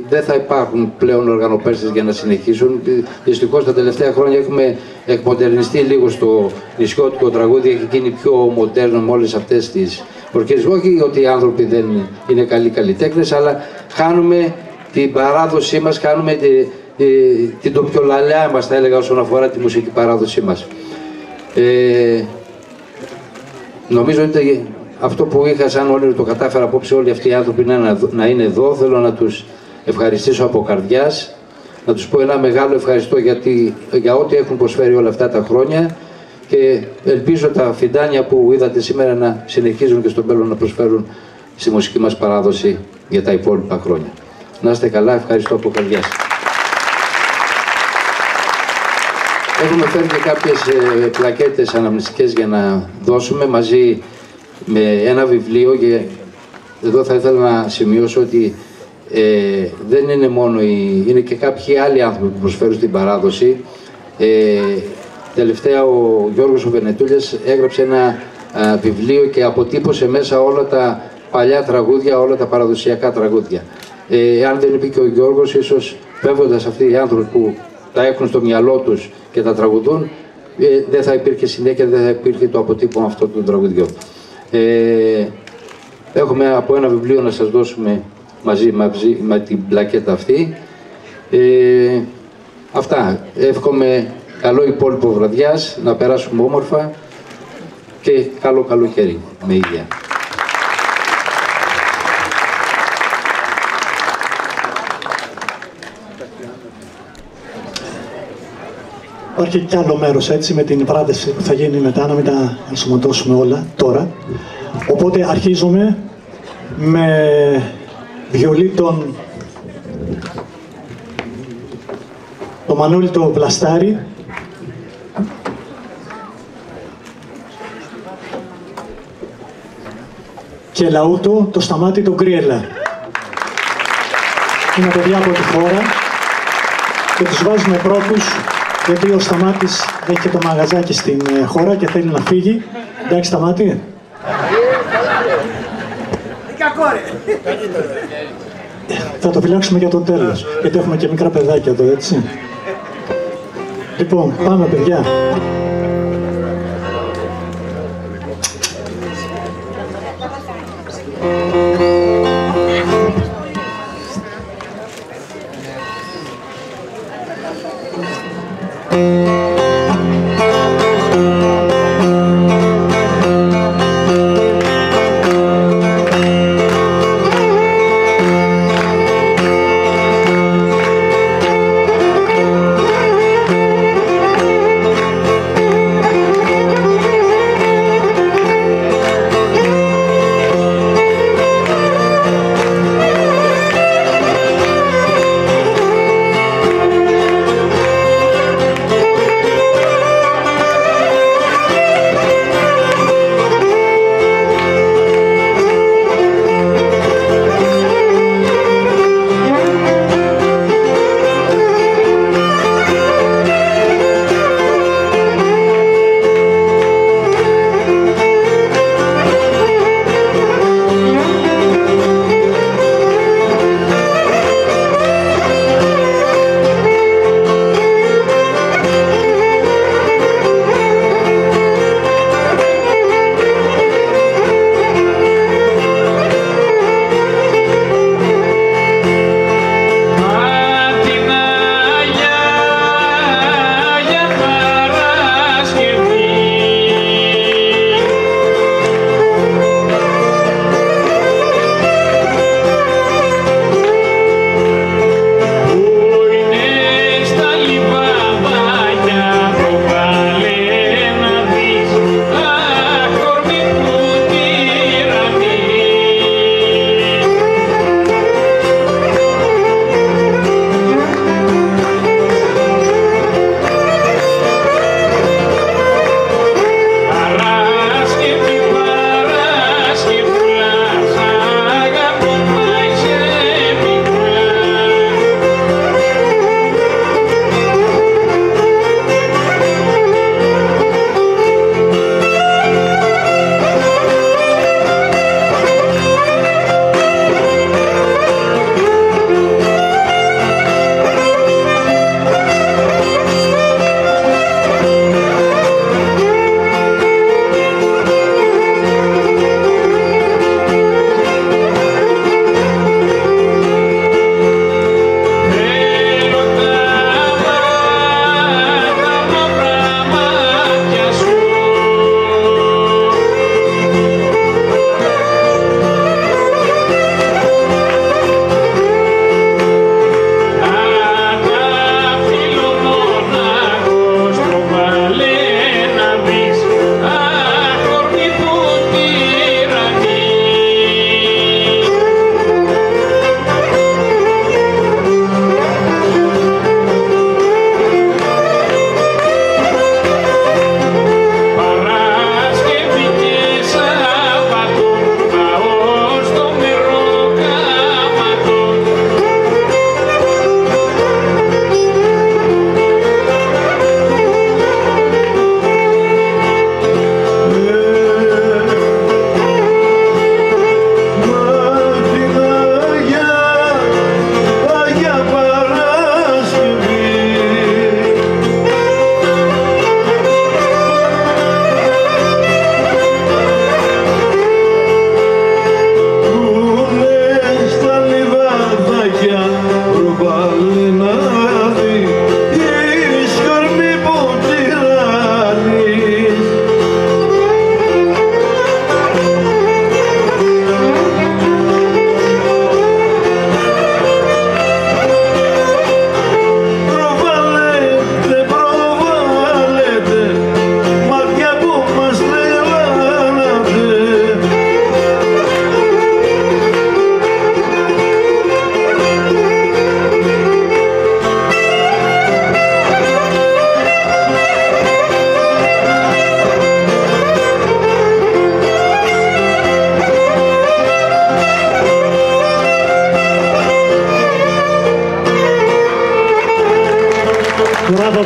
δεν θα υπάρχουν πλέον οργανοπαίκτες για να συνεχίσουν. Δυστυχώς τα τελευταία χρόνια έχουμε εκμοντερνιστεί λίγο στο νησιώτικο τραγούδι, έχει γίνει πιο μοντέρνο με όλες αυτές τις ορκές. Όχι ότι οι άνθρωποι δεν είναι καλοί καλλιτέχνες, αλλά χάνουμε την παράδοσή μας, χάνουμε την τοπιολαλιά μας, θα έλεγα, όσον αφορά τη μουσική παράδοσή μας. Νομίζω ότι αυτό που είχα σαν όνειρο το κατάφερα απόψε, όλοι αυτοί οι άνθρωποι να είναι εδώ. Θέλω να τους ευχαριστήσω από καρδιάς, να τους πω ένα μεγάλο ευχαριστώ για ό,τι έχουν προσφέρει όλα αυτά τα χρόνια και ελπίζω τα φιντάνια που είδατε σήμερα να συνεχίζουν και στο μέλλον να προσφέρουν στη μουσική μας παράδοση για τα υπόλοιπα χρόνια. Να είστε καλά, ευχαριστώ από καρδιάς. Έχουμε φέρει και κάποιες πλακέτες αναμνηστικές για να δώσουμε μαζί με ένα βιβλίο, και εδώ θα ήθελα να σημειώσω ότι δεν είναι μόνο είναι και κάποιοι άλλοι άνθρωποι που προσφέρουν στην παράδοση. Τελευταία ο Γιώργος ο Βενετούλιας έγραψε ένα βιβλίο και αποτύπωσε μέσα όλα τα παλιά τραγούδια, όλα τα παραδοσιακά τραγούδια. Αν δεν είπε και ο Γιώργος, ίσως φεύγοντας αυτοί οι άνθρωποι που τα έχουν στο μυαλό τους και τα τραγουδούν, δεν θα υπήρχε συνέχεια, δεν θα υπήρχε το αποτύπωμα αυτών των τραγουδιών. Έχουμε από ένα βιβλίο να σας δώσουμε μαζί με την πλακέτα αυτή. Αυτά. Εύχομαι καλό υπόλοιπο βραδιάς, να περάσουμε όμορφα και καλό καλοκαίρι με υγεία. Υπάρχει κι άλλο μέρος έτσι με την βράδευση που θα γίνει μετά, να μην τα ενσωματώσουμε όλα τώρα. Οπότε αρχίζουμε με βιολί τον Μανώλη το Βλαστάρη και λαούτο το Σταμάτη τον Γκριέλα. Είναι παιδιά από τη χώρα και τους βάζουμε πρώτους, γιατί ο Σταμάτης έχει και το μαγαζάκι στην χώρα και θέλει να φύγει. Εντάξει Σταμάτη. Θα το φυλάξουμε για το τέλος, γιατί έχουμε και μικρά παιδάκια εδώ, έτσι. Λοιπόν, πάμε παιδιά.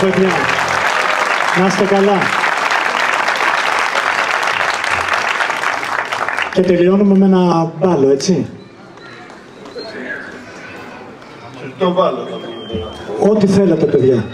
παιδιά. Να είστε καλά. Και τελειώνουμε με ένα μπάλο, έτσι. Το μπάλο. Ό,τι θέλετε, παιδιά.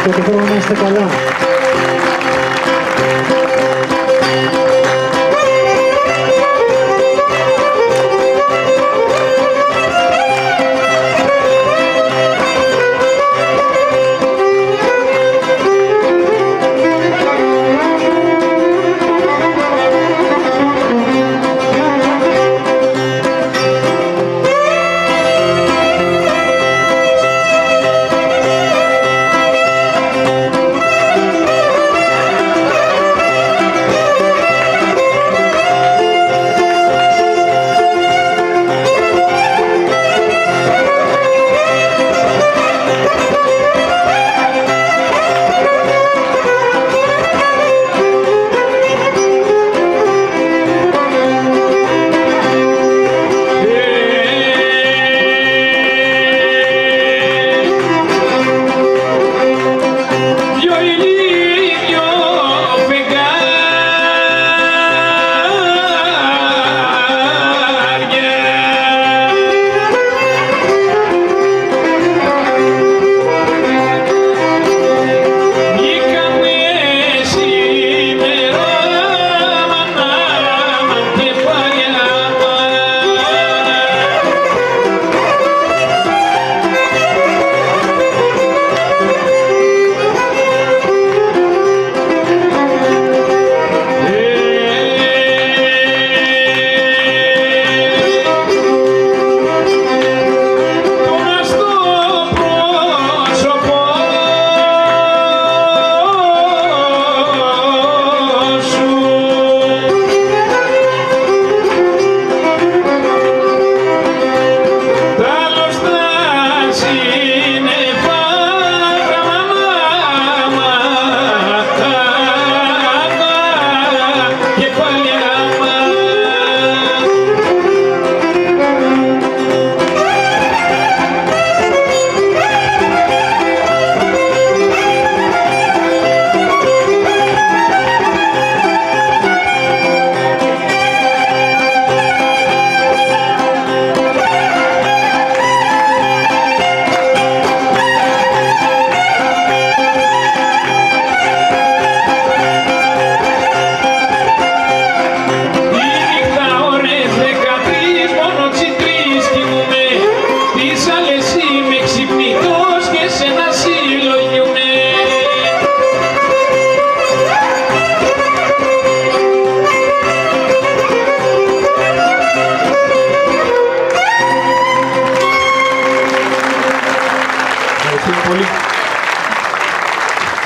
Πρώτο χρόνο να είστε καλά.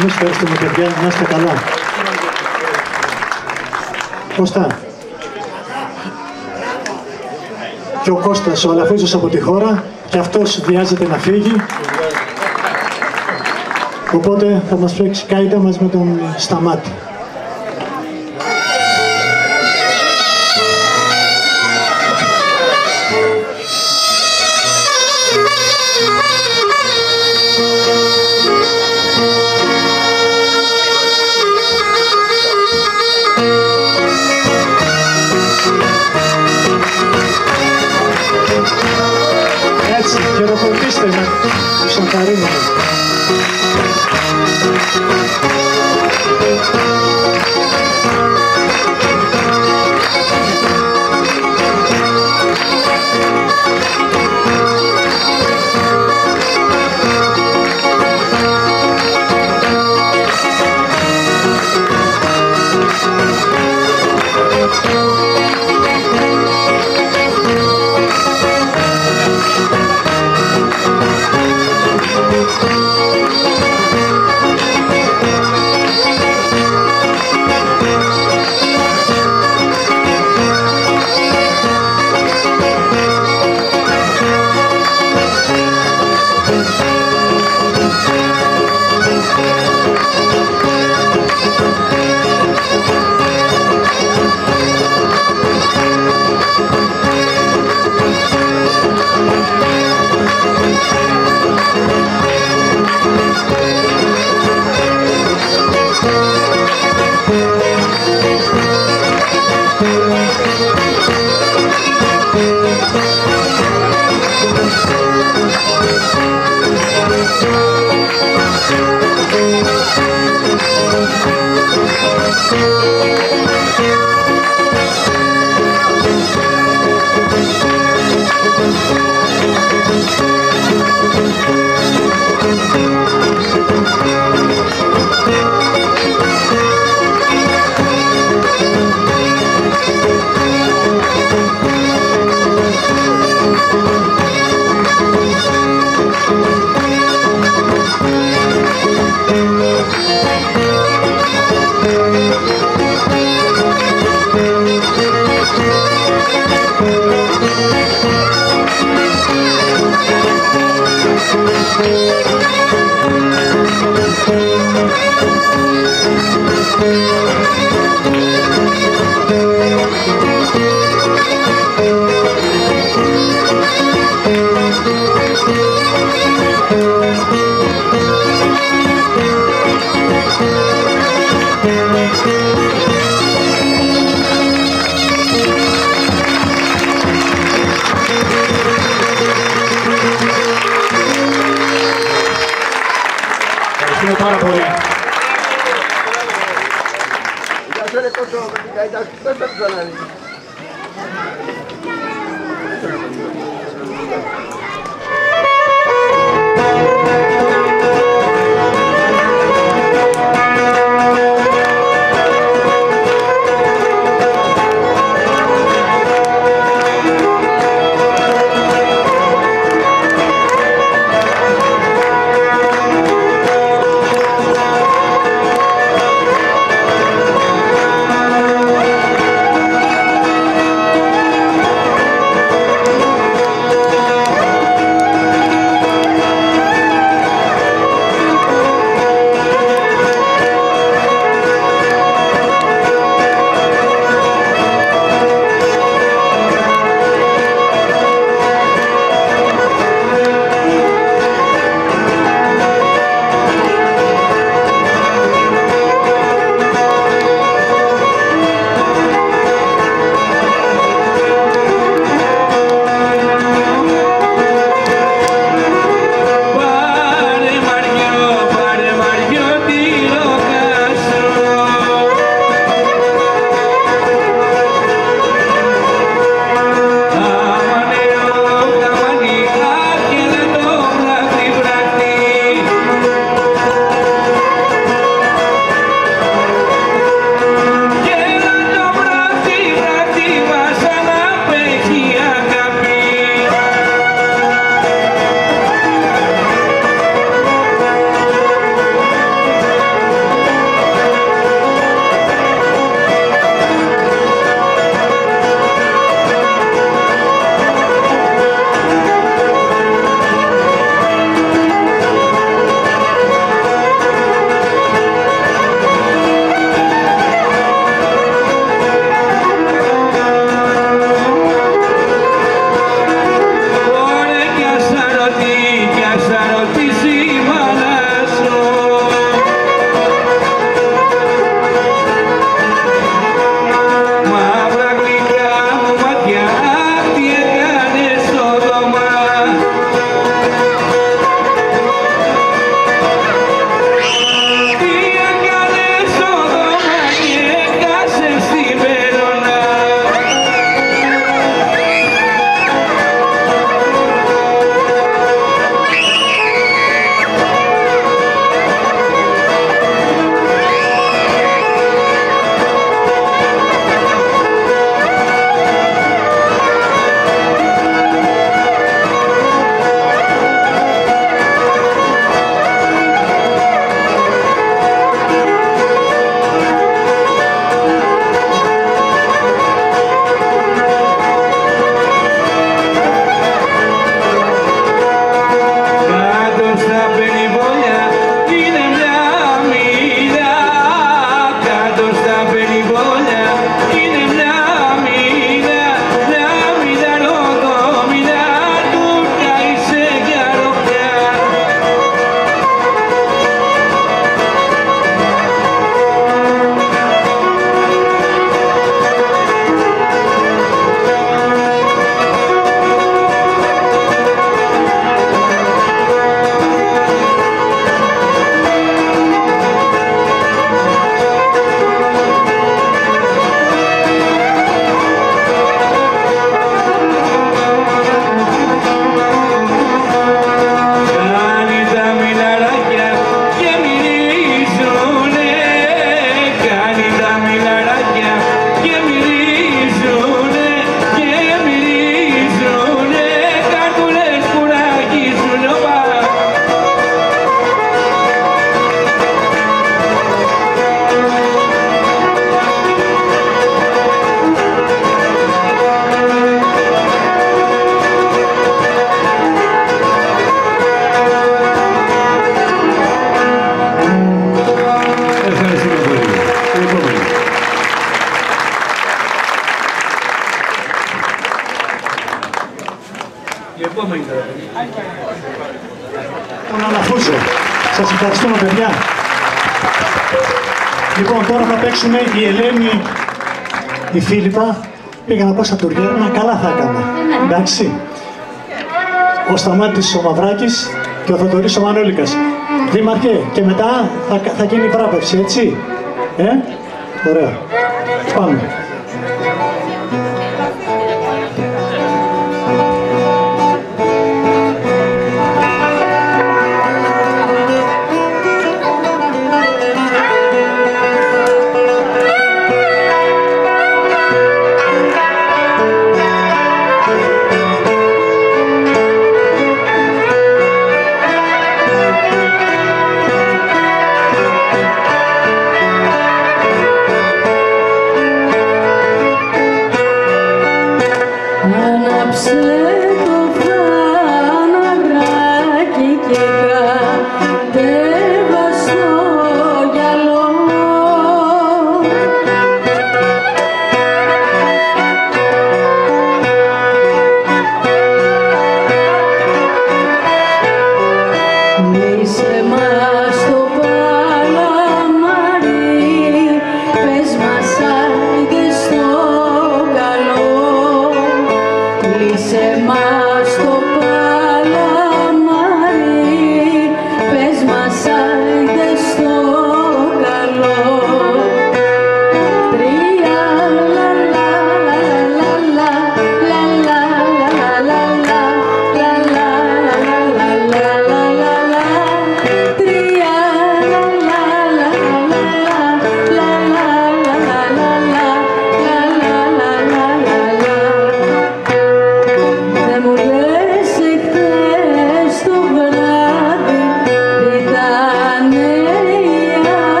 Εμείς ευχαριστούμε, παιδιά. Να είστε καλά. Κώστα. Και ο Κώστας, ο Αλαφίζος από τη χώρα, και αυτός βιάζεται να φύγει. Οπότε θα μας παίξει κάιντα μαζί με τον Σταμάτη. Έτσι, χειροκροτήστε με τους ενθαρρύνουμε. Πάρα πολύ. Ευχαριστούμε, παιδιά. Λοιπόν, τώρα θα παίξουμε η Ελένη, η Φίλιππα. Πήγα να πω στα τουριέρνα, καλά θα έκανα. Εντάξει. Ο Σταμάτης ο Μαυράκης και ο Θοδωρής ο Μανώλικας. Δήμαρχε, και μετά θα γίνει η βράβευση, έτσι. Ωραία. Πάμε.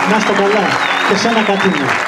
Να είστε καλά και σε ένα κατίνο.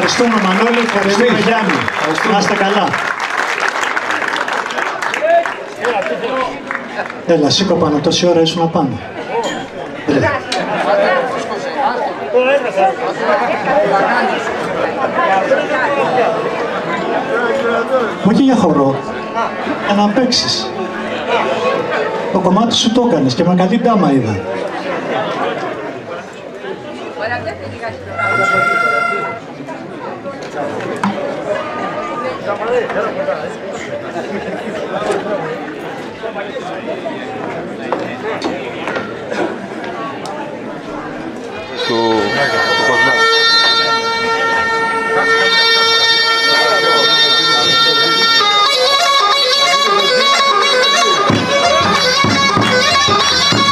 Ευχαριστούμε Μανώλη, ευχαριστούμε Γιάννη. Να είστε καλά. Έλα, σήκω πάνω, τόση ώρα ήσουν πάνω. Όχι για χορό, για να παίξεις. Το κομμάτι σου το έκανες και με καλή ντάμα είδα.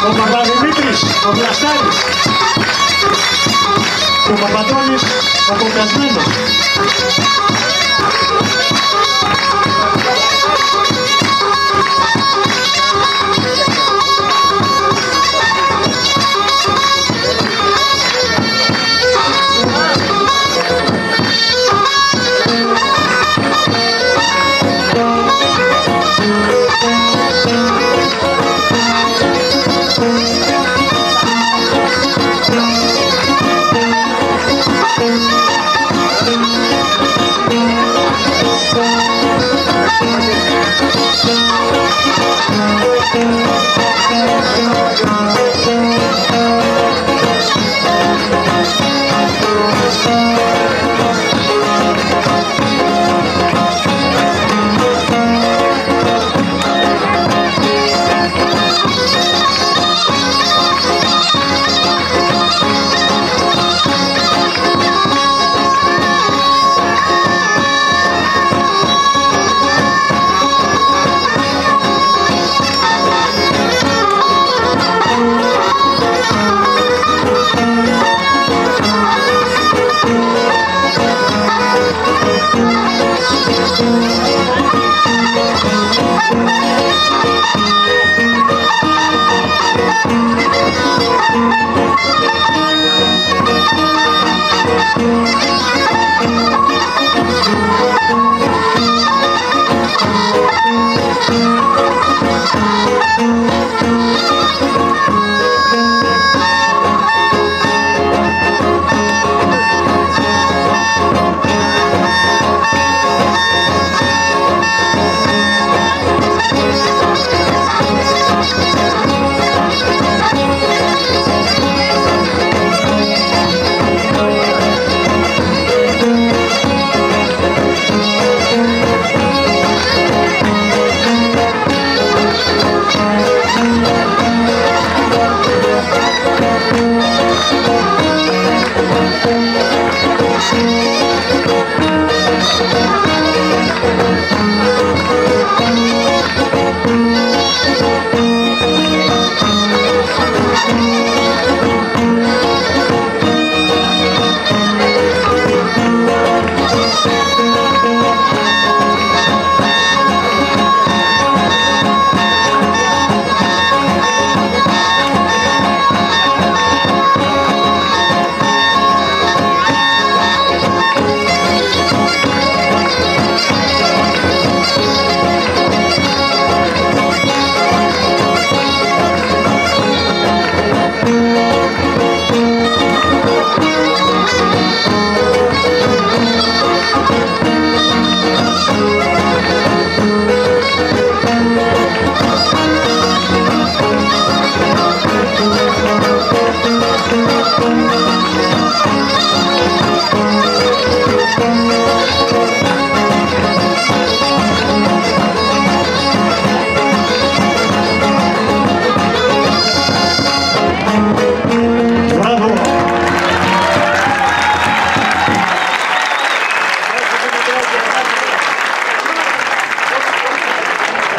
Ο Παπαδημήτρης, ο Βλαστάρης και ο Παπαντώνης, ο Κοκασμένος.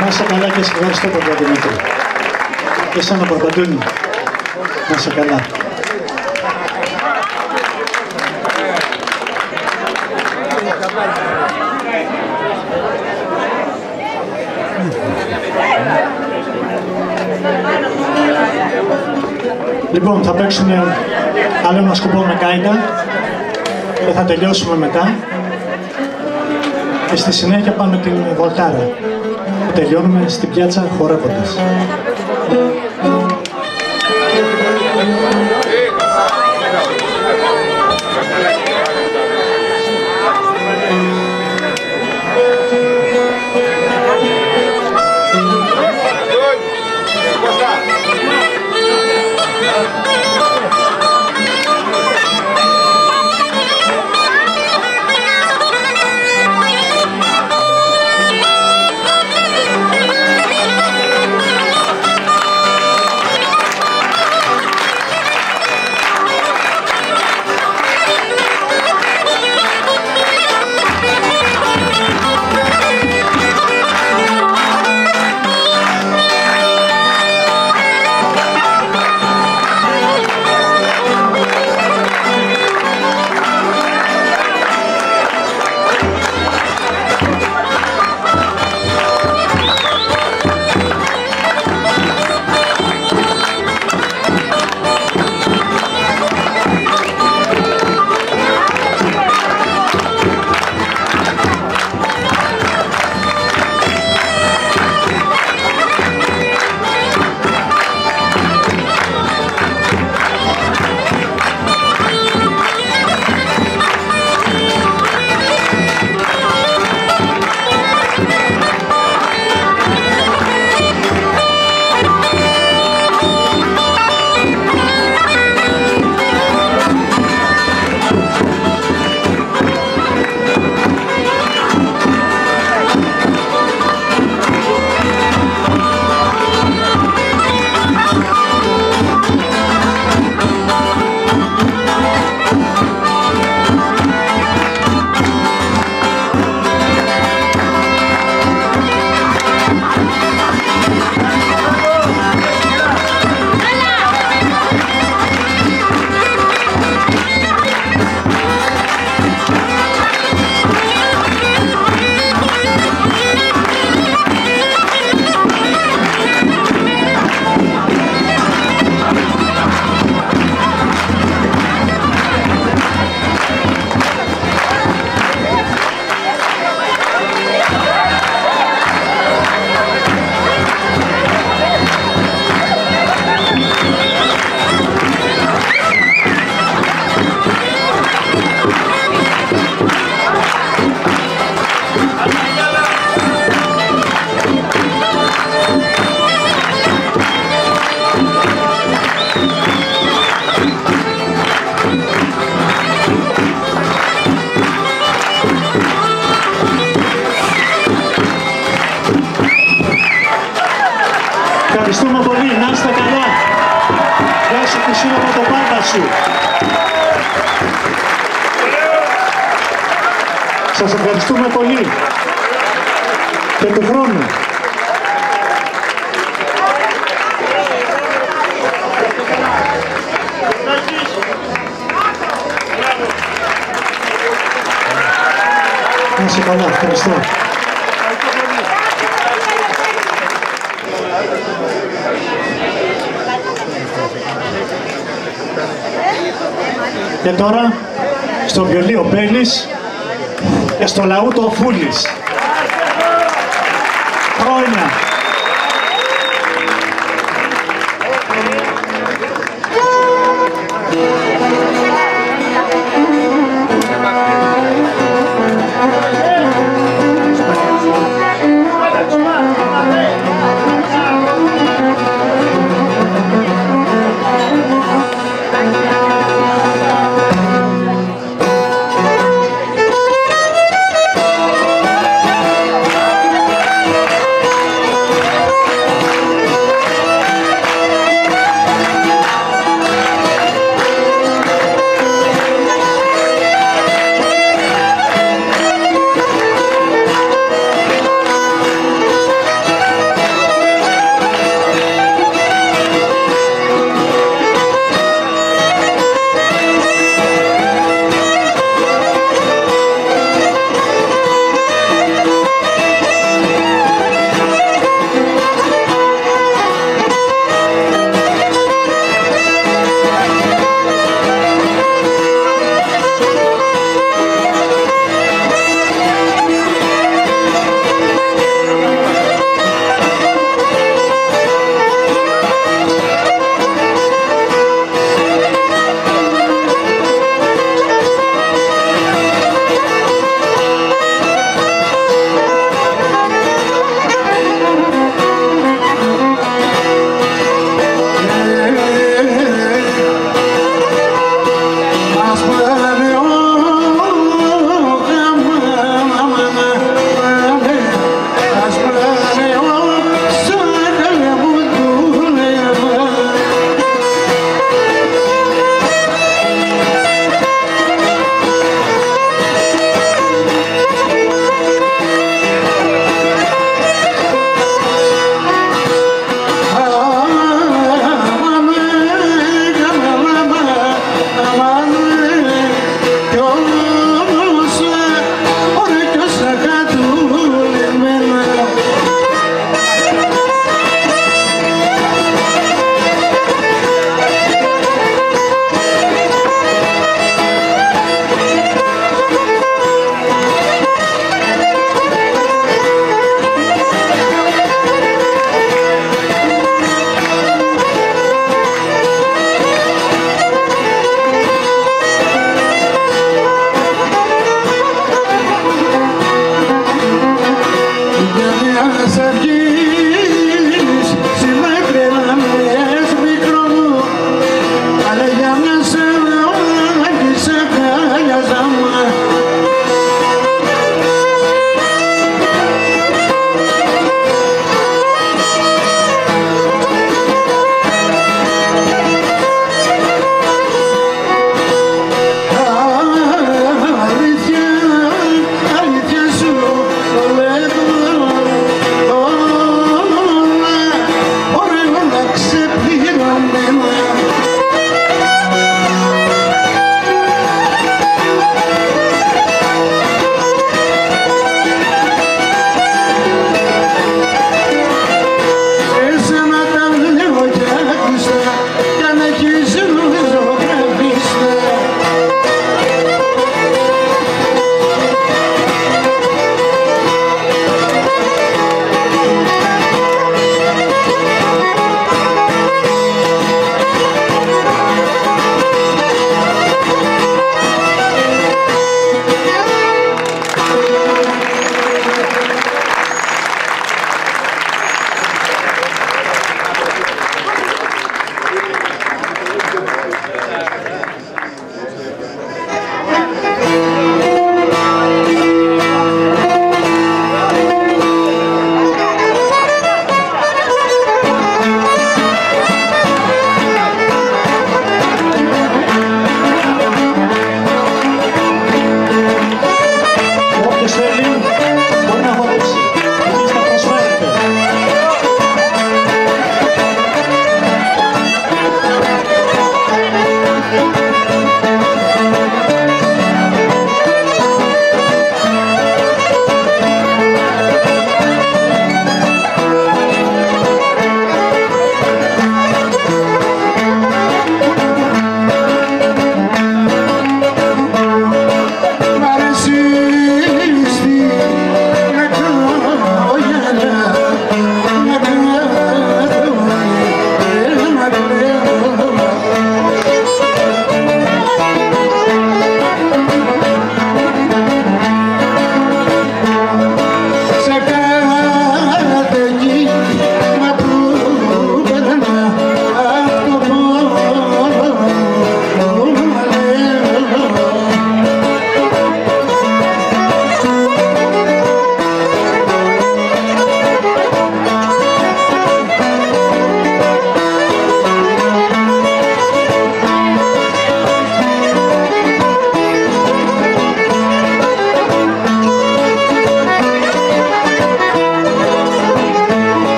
Να είσαι καλά και σε ευχαριστώ Παπαδημήτρη. Και εσένα Παπαντώνη. Να είσαι καλά. Λοιπόν, θα παίξουμε άλλο ένα σκοπό με κάιντα. και θα τελειώσουμε μετά. Και στη συνέχεια πάμε την Βολτάρα. Τελειώνουμε στην πιάτσα χορεύοντας. Ευχαριστούμε πολύ. Να είστε καλά. Γεια σου Χρυσούλα από το πάντα σου. Σας ευχαριστούμε πολύ. Και του χρόνου. Να είστε καλά. Ευχαριστώ. Και τώρα στο βιολί ο Μπέλης και στο λαούτο ο Φούλης. Χρόνια.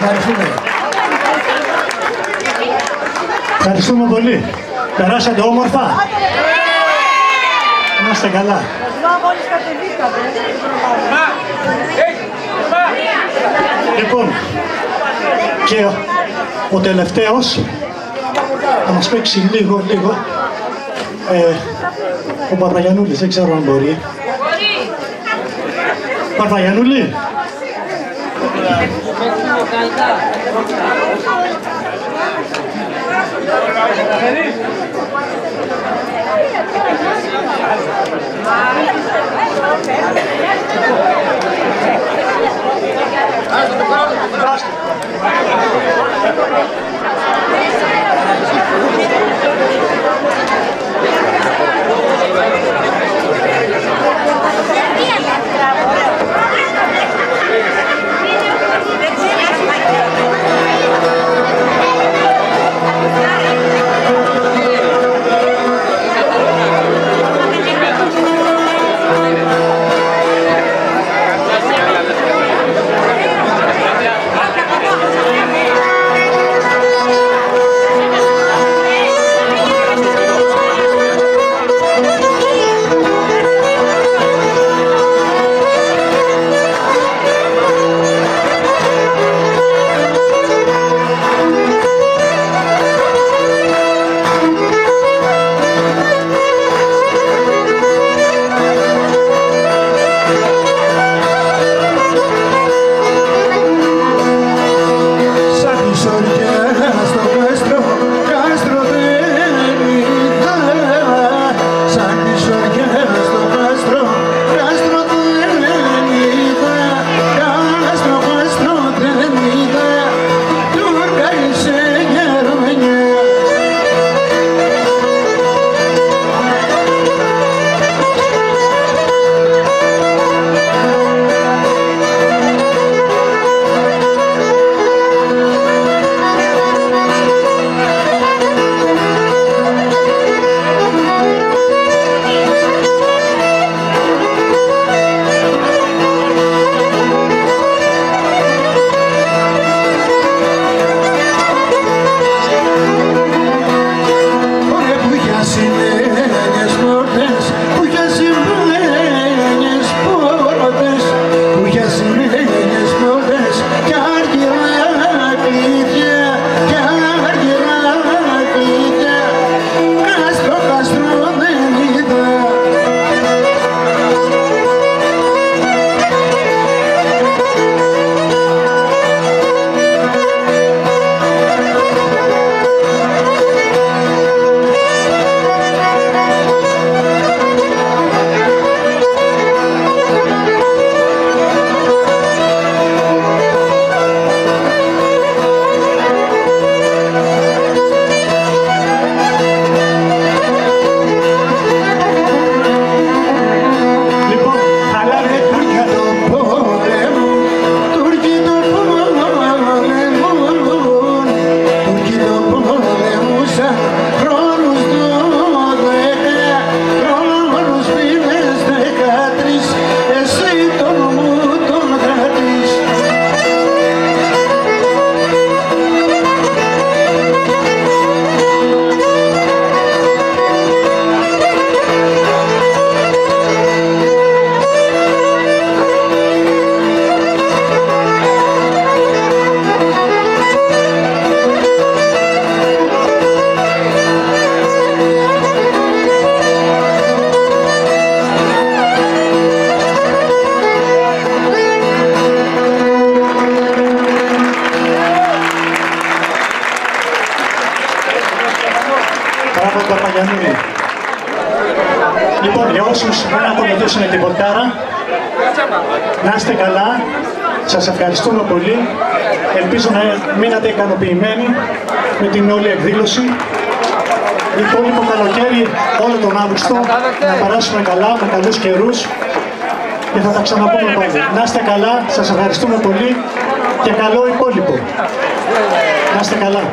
Ευχαριστούμε. Ευχαριστούμε πολύ. Περάσατε όμορφα. Να είστε καλά. Λοιπόν, και ο τελευταίος θα μας παίξει λίγο. Ο Παρβαγιανούλης, δεν ξέρω αν μπορεί. Παρβαγιανούλη. Λοιπόν, για όσους δεν ακολουθούσαν την πορτάρα, να είστε καλά, σας ευχαριστούμε πολύ. Ελπίζω να μείνατε ικανοποιημένοι με την όλη εκδήλωση. Υπόλοιπο καλοκαίρι, όλο τον Αύγουστο, να περάσουμε καλά, με καλούς καιρούς και θα τα ξαναπούμε πάλι. Να είστε καλά, σας ευχαριστούμε πολύ και καλό υπόλοιπο. Να είστε καλά.